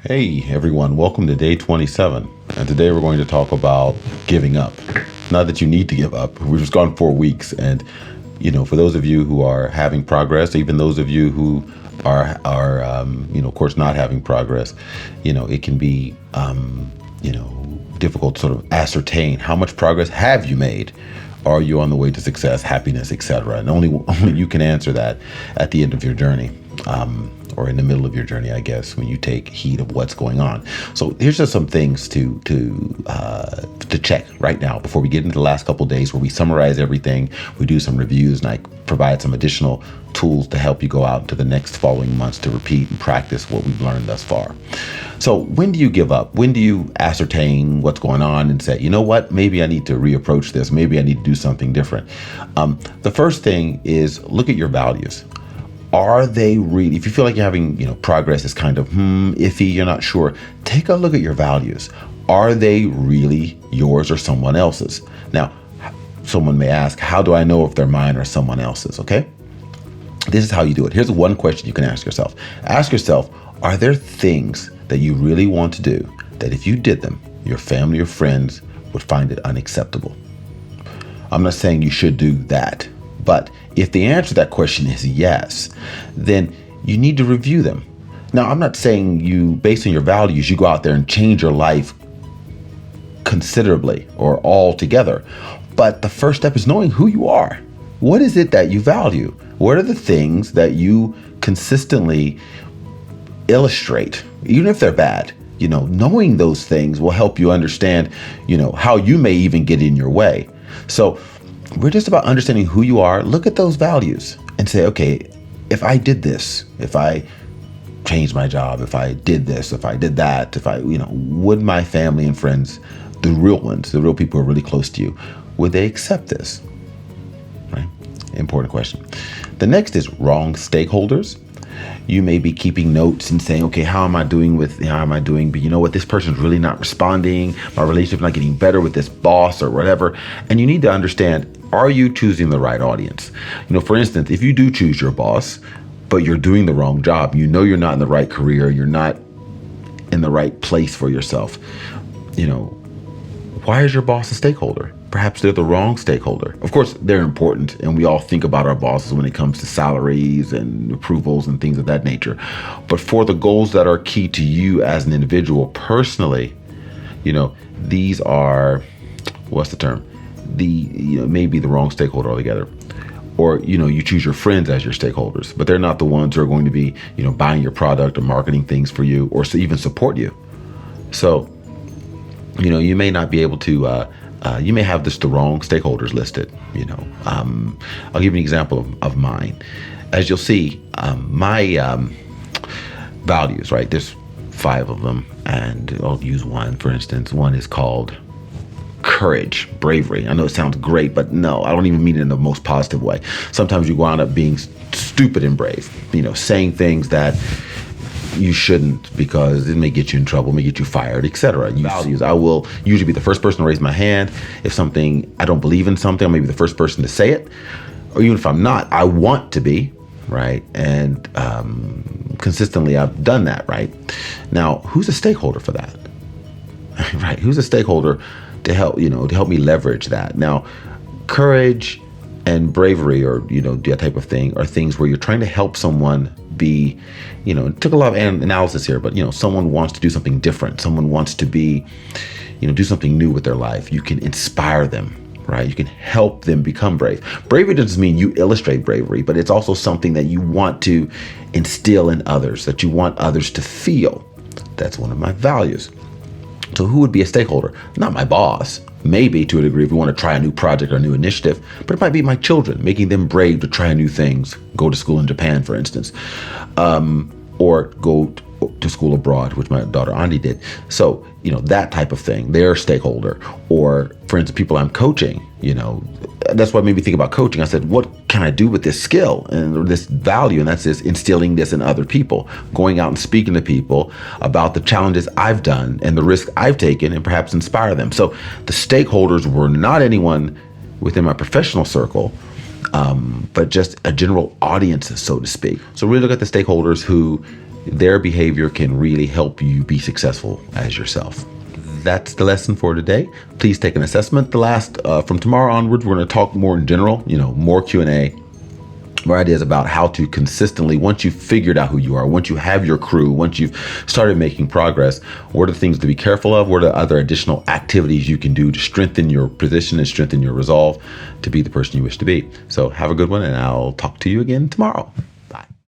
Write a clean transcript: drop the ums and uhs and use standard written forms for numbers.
Hey everyone, welcome to day 27. And today we're going to talk about giving up. Not that you need to give up. We've just gone 4 weeks. And, for those of you who are having progress, even those of you who are of course, not having progress, it can be, difficult to sort of ascertain how much progress have you made. Are you on the way to success, happiness, etc.? And only you can answer that at the end of your journey. Or in the middle of your journey, I guess, when you take heed of what's going on. So here's just some things to check right now before we get into the last couple of days, where we summarize everything, we do some reviews, and I provide some additional tools to help you go out into the next following months to repeat and practice what we've learned thus far. So when do you give up? When do you ascertain what's going on and say, you know what, maybe I need to reapproach this. Maybe I need to do something different. The first thing is look at your values. Are they really, if you feel like you're having, progress is kind of iffy, you're not sure, take a look at your values. Are they really yours or someone else's? Now, someone may ask, how do I know if they're mine or someone else's? Okay. This is how you do it. Here's one question you can ask yourself. Ask yourself, are there things that you really want to do that if you did them, your family or friends would find it unacceptable? I'm not saying you should do that. But if the answer to that question is yes, then you need to review them. Now, I'm not saying you, based on your values, you go out there and change your life considerably or altogether. But the first step is knowing who you are. What is it that you value? What are the things that you consistently illustrate, even if they're bad? Knowing those things will help you understand, how you may even get in your way. So we're just about understanding who you are. Look at those values and say, okay, if I did this, if I changed my job, if I did this, if I did that, if I, would my family and friends, the real ones, the real people who are really close to you, would they accept this? Right? Important question. The next is wrong stakeholders. You may be keeping notes and saying, okay, how am I doing? But you know what? This person's really not responding. My relationship's not getting better with this boss or whatever. And you need to understand, are you choosing the right audience? For instance, if you do choose your boss, but you're doing the wrong job, you're not in the right career, you're not in the right place for yourself, why is your boss a stakeholder? Perhaps they're the wrong stakeholder. Of course, they're important, and we all think about our bosses when it comes to salaries and approvals and things of that nature. But for the goals that are key to you as an individual personally, these are, what's the term? Maybe the wrong stakeholder altogether. Or, you choose your friends as your stakeholders, but they're not the ones who are going to be, buying your product or marketing things for you or even support you. So, you may not be able to, you may have the wrong stakeholders listed. I'll give you an example of mine. As you'll see, my values, right? There's 5 of them, and I'll use one, for instance. One is called courage, bravery. I know it sounds great, but no, I don't even mean it in the most positive way. Sometimes you wind up being stupid and brave, saying things that you shouldn't because it may get you in trouble, may get you fired, etc. Values. I will usually be the first person to raise my hand. If I don't believe in something, I may be the first person to say it. Or even if I'm not, I want to be, right? And consistently I've done that, right? Now, who's a stakeholder for that? Right? Who's a stakeholder to help me leverage that? Now, courage and bravery, or that type of thing, are things where you're trying to help someone be, it took a lot of analysis here, but someone wants to do something different. Someone wants to be, do something new with their life. You can inspire them, right? You can help them become brave. Bravery doesn't mean you illustrate bravery, but it's also something that you want to instill in others, that you want others to feel. That's one of my values. So who would be a stakeholder? Not my boss. Maybe to a degree if we want to try a new project or a new initiative, but it might be my children, making them brave to try new things, go to school in Japan, for instance, or go to school abroad, which my daughter Andy did. So, that type of thing, they're a stakeholder. Or, for instance, people I'm coaching, that's what made me think about coaching. I said, what can I do with this skill and this value? And that's this, instilling this in other people, going out and speaking to people about the challenges I've done and the risk I've taken, and perhaps inspire them. So the stakeholders were not anyone within my professional circle, but just a general audience, so to speak. So really look at the stakeholders who their behavior can really help you be successful as yourself. That's the lesson for today. Please take an assessment. The last, from tomorrow onwards, we're going to talk more in general, more Q&A, more ideas about how to consistently, once you've figured out who you are, once you have your crew, once you've started making progress, what are the things to be careful of? What are other additional activities you can do to strengthen your position and strengthen your resolve to be the person you wish to be? So have a good one, and I'll talk to you again tomorrow.